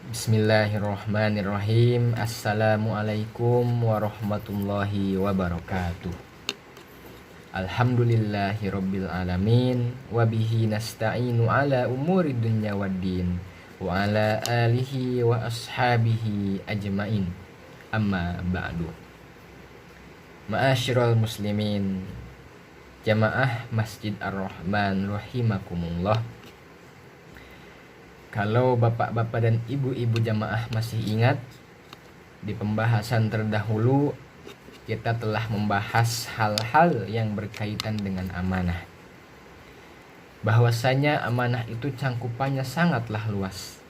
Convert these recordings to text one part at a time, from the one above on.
Bismillahirrahmanirrahim. Assalamualaikum warahmatullahi wabarakatuh. Alhamdulillahirabbil alamin wa bihi nasta'inu ala umuri dunya waddin wa ala alihi wa ashabihi ajmain. Amma ba'du. Ma'asyiral muslimin, jamaah Masjid Ar-Rahman rahimakumullah. Kalau bapak-bapak dan ibu-ibu jamaah masih ingat, di pembahasan terdahulu kita telah membahas hal-hal yang berkaitan dengan amanah. Bahwasanya amanah itu cangkupannya sangatlah luas.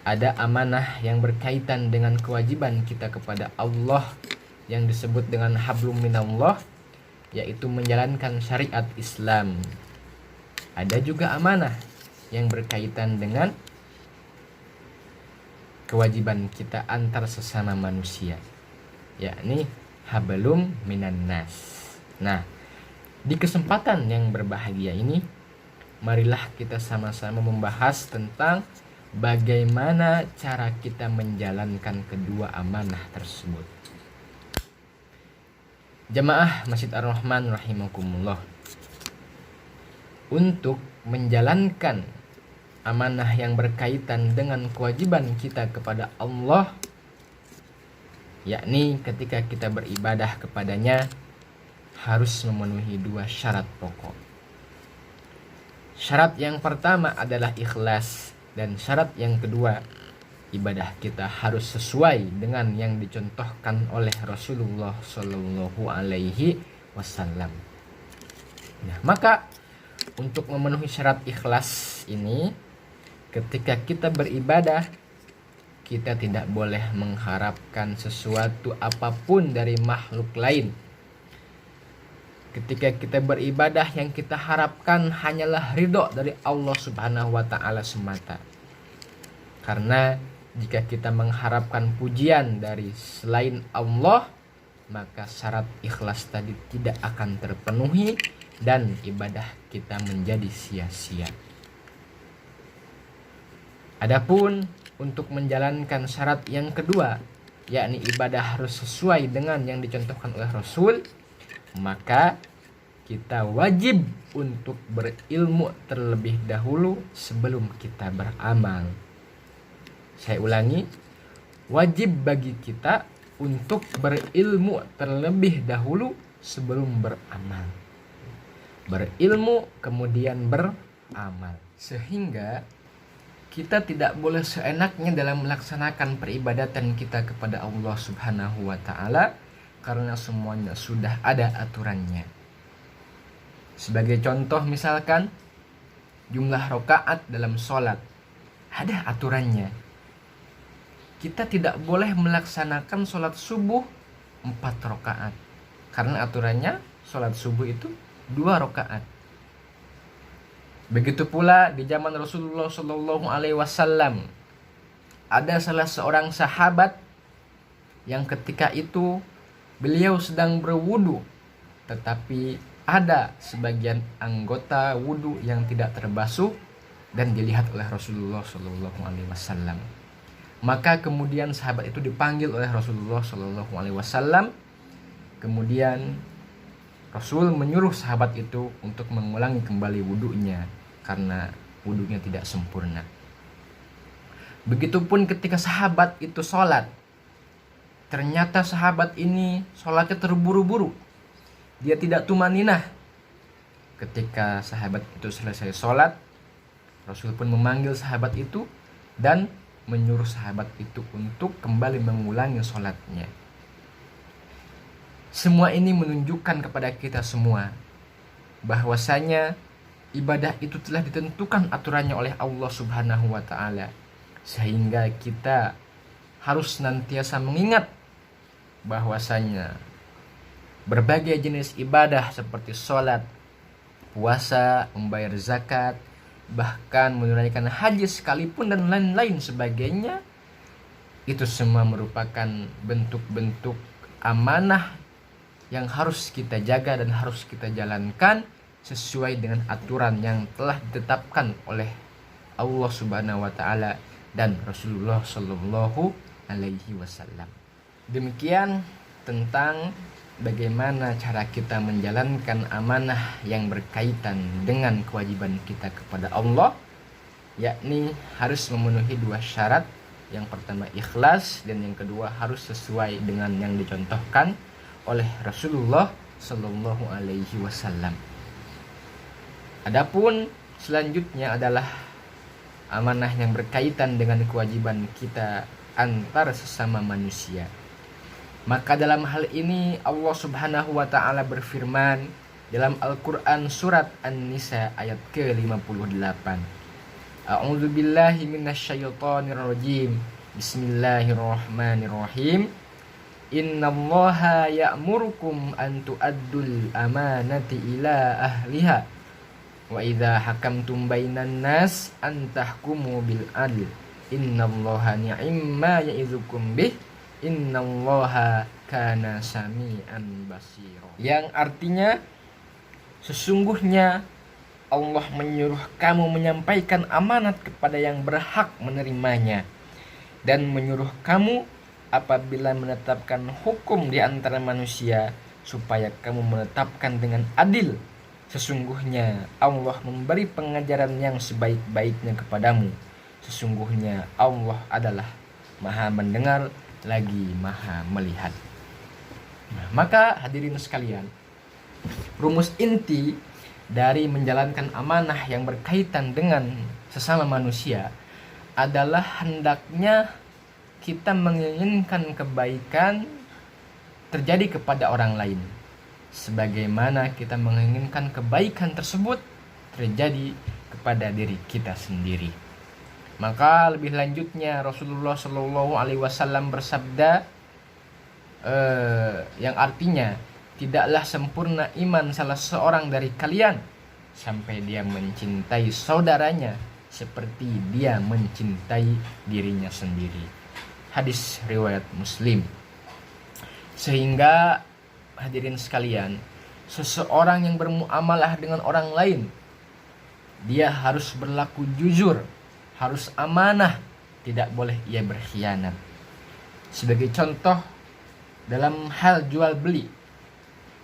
Ada amanah yang berkaitan dengan kewajiban kita kepada Allah yang disebut dengan hablum minallah, yaitu menjalankan syariat Islam. Ada juga amanah yang berkaitan dengan kewajiban kita antar sesama manusia, yakni hablum minan nas. Nah, di kesempatan yang berbahagia ini, marilah kita sama-sama membahas tentang bagaimana cara kita menjalankan kedua amanah tersebut. Jamaah Masjid Ar-Rahman rahimakumullah, untuk menjalankan amanah yang berkaitan dengan kewajiban kita kepada Allah, yakni ketika kita beribadah kepadanya, harus memenuhi dua syarat pokok. Syarat yang pertama adalah ikhlas, dan syarat yang kedua, ibadah kita harus sesuai dengan yang dicontohkan oleh Rasulullah Shallallahu Alaihi Wasallam. Nah, maka untuk memenuhi syarat ikhlas ini, ketika kita beribadah, kita tidak boleh mengharapkan sesuatu apapun dari makhluk lain. Ketika kita beribadah, yang kita harapkan hanyalah ridho dari Allah Subhanahu wa Ta'ala semata. Karena jika kita mengharapkan pujian dari selain Allah, maka syarat ikhlas tadi tidak akan terpenuhi dan ibadah kita menjadi sia-sia. Adapun untuk menjalankan syarat yang kedua, yakni ibadah harus sesuai dengan yang dicontohkan oleh Rasul, maka kita wajib untuk berilmu terlebih dahulu sebelum kita beramal. Saya ulangi, wajib bagi kita untuk berilmu terlebih dahulu sebelum beramal. Berilmu kemudian beramal, sehingga kita tidak boleh seenaknya dalam melaksanakan peribadatan kita kepada Allah Subhanahu wa Ta'ala, karena semuanya sudah ada aturannya. Sebagai contoh, misalkan jumlah rakaat dalam sholat, ada aturannya. Kita tidak boleh melaksanakan sholat subuh 4 rakaat, karena aturannya sholat subuh itu 2 rakaat. Begitu pula di zaman Rasulullah Shallallahu Alaihi Wasallam, ada salah seorang sahabat yang ketika itu beliau sedang berwudu, tetapi ada sebagian anggota wudu yang tidak terbasuh dan dilihat oleh Rasulullah Shallallahu Alaihi Wasallam. Maka kemudian sahabat itu dipanggil oleh Rasulullah Shallallahu Alaihi Wasallam. Kemudian Rasul menyuruh sahabat itu untuk mengulangi kembali wudunya, karena wudunya tidak sempurna. Begitupun ketika sahabat itu sholat, ternyata sahabat ini sholatnya terburu-buru, dia tidak tumaninah. Ketika sahabat itu selesai sholat, Rasul pun memanggil sahabat itu dan menyuruh sahabat itu untuk kembali mengulangi sholatnya. Semua ini menunjukkan kepada kita semua bahwasanya ibadah itu telah ditentukan aturannya oleh Allah Subhanahu wa Ta'ala, sehingga kita harus senantiasa mengingat bahwasanya berbagai jenis ibadah seperti sholat, puasa, membayar zakat, bahkan menunaikan haji sekalipun dan lain-lain sebagainya, itu semua merupakan bentuk-bentuk amanah yang harus kita jaga dan harus kita jalankan sesuai dengan aturan yang telah ditetapkan oleh Allah Subhanahu wa Ta'ala dan Rasulullah Shallallahu Alaihi Wasallam. Demikian tentang bagaimana cara kita menjalankan amanah yang berkaitan dengan kewajiban kita kepada Allah, yakni harus memenuhi 2 syarat. Yang pertama ikhlas, dan yang kedua harus sesuai dengan yang dicontohkan oleh Rasulullah Shallallahu Alaihi Wasallam. Adapun selanjutnya adalah amanah yang berkaitan dengan kewajiban kita antar sesama manusia. Maka dalam hal ini Allah Subhanahu wa taala berfirman dalam Al-Qur'an surat An-Nisa ayat ke-58. A'udzu billahi minasyaitonir rajim. Bismillahirrahmanirrahim. Innallaha ya'murukum an tu'addul amanati ila ahliha wa idza hakamtum bainan nas an tahkumu bil adl. Innallaha ni'ma ya'izukum bih. Innallaha kana sami'an basira. Yang artinya sesungguhnya Allah menyuruh kamu menyampaikan amanat kepada yang berhak menerimanya, dan menyuruh kamu apabila menetapkan hukum di antara manusia supaya kamu menetapkan dengan adil. Sesungguhnya Allah memberi pengajaran yang sebaik-baiknya kepadamu. Sesungguhnya Allah adalah Maha mendengar lagi Maha melihat. Maka hadirin sekalian, rumus inti dari menjalankan amanah yang berkaitan dengan sesama manusia adalah hendaknya kita menginginkan kebaikan terjadi kepada orang lain, sebagaimana kita menginginkan kebaikan tersebut terjadi kepada diri kita sendiri. Maka lebih lanjutnya Rasulullah Shallallahu Alaihi Wasallam bersabda yang artinya, tidaklah sempurna iman salah seorang dari kalian sampai dia mencintai saudaranya seperti dia mencintai dirinya sendiri. Hadis riwayat Muslim. Sehingga hadirin sekalian, seseorang yang bermuamalah dengan orang lain, dia harus berlaku jujur, harus amanah, tidak boleh ia berkhianat. Sebagai contoh, dalam hal jual beli,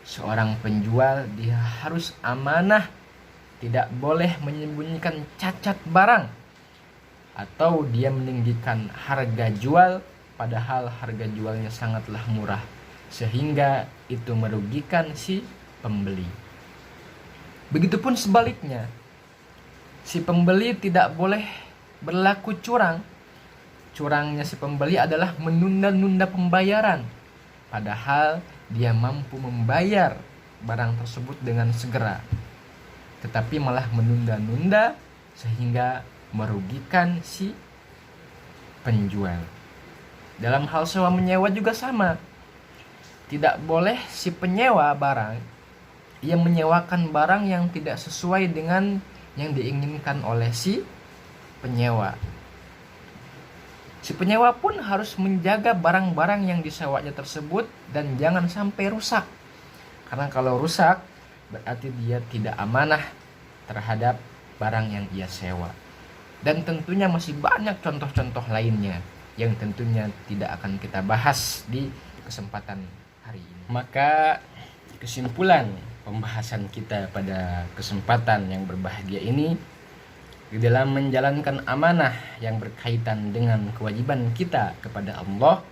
seorang penjual dia harus amanah, tidak boleh menyembunyikan cacat barang, atau dia meninggikan harga jual padahal harga jualnya sangatlah murah, sehingga itu merugikan si pembeli. Begitupun sebaliknya, si pembeli tidak boleh berlaku curang. Curangnya si pembeli adalah menunda-nunda pembayaran, padahal dia mampu membayar barang tersebut dengan segera, tetapi malah menunda-nunda sehingga merugikan si penjual. Dalam hal sewa menyewa juga sama. Tidak boleh si penyewa barang yang menyewakan barang yang tidak sesuai dengan yang diinginkan oleh si penyewa. Si penyewa pun harus menjaga barang-barang yang disewanya tersebut dan jangan sampai rusak. Karena kalau rusak berarti dia tidak amanah terhadap barang yang ia sewa. Dan tentunya masih banyak contoh-contoh lainnya yang tentunya tidak akan kita bahas di kesempatan hari ini. Maka kesimpulan pembahasan kita pada kesempatan yang berbahagia ini, di dalam menjalankan amanah yang berkaitan dengan kewajiban kita kepada Allah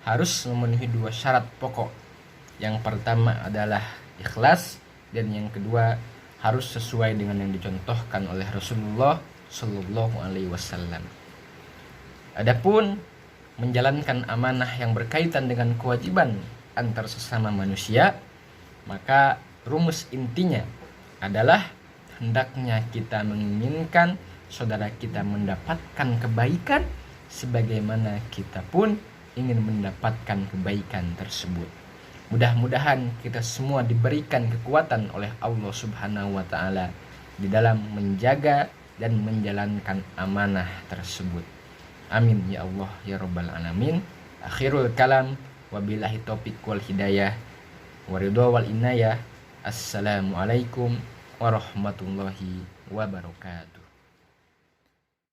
harus memenuhi 2 syarat pokok. Yang pertama adalah ikhlas, dan yang kedua harus sesuai dengan yang dicontohkan oleh Rasulullah Shallallahu Alaihi Wasallam. Adapun menjalankan amanah yang berkaitan dengan kewajiban antar sesama manusia, maka rumus intinya adalah hendaknya kita menginginkan saudara kita mendapatkan kebaikan sebagaimana kita pun ingin mendapatkan kebaikan tersebut. Mudah-mudahan kita semua diberikan kekuatan oleh Allah Subhanahu wa taala di dalam menjaga dan menjalankan amanah tersebut. Amin ya Allah ya rabbal alamin. Akhirul kalam, wabillahi taufiq wal hidayah, waridho wal inayah. Assalamualaikum warahmatullahi wabarakatuh.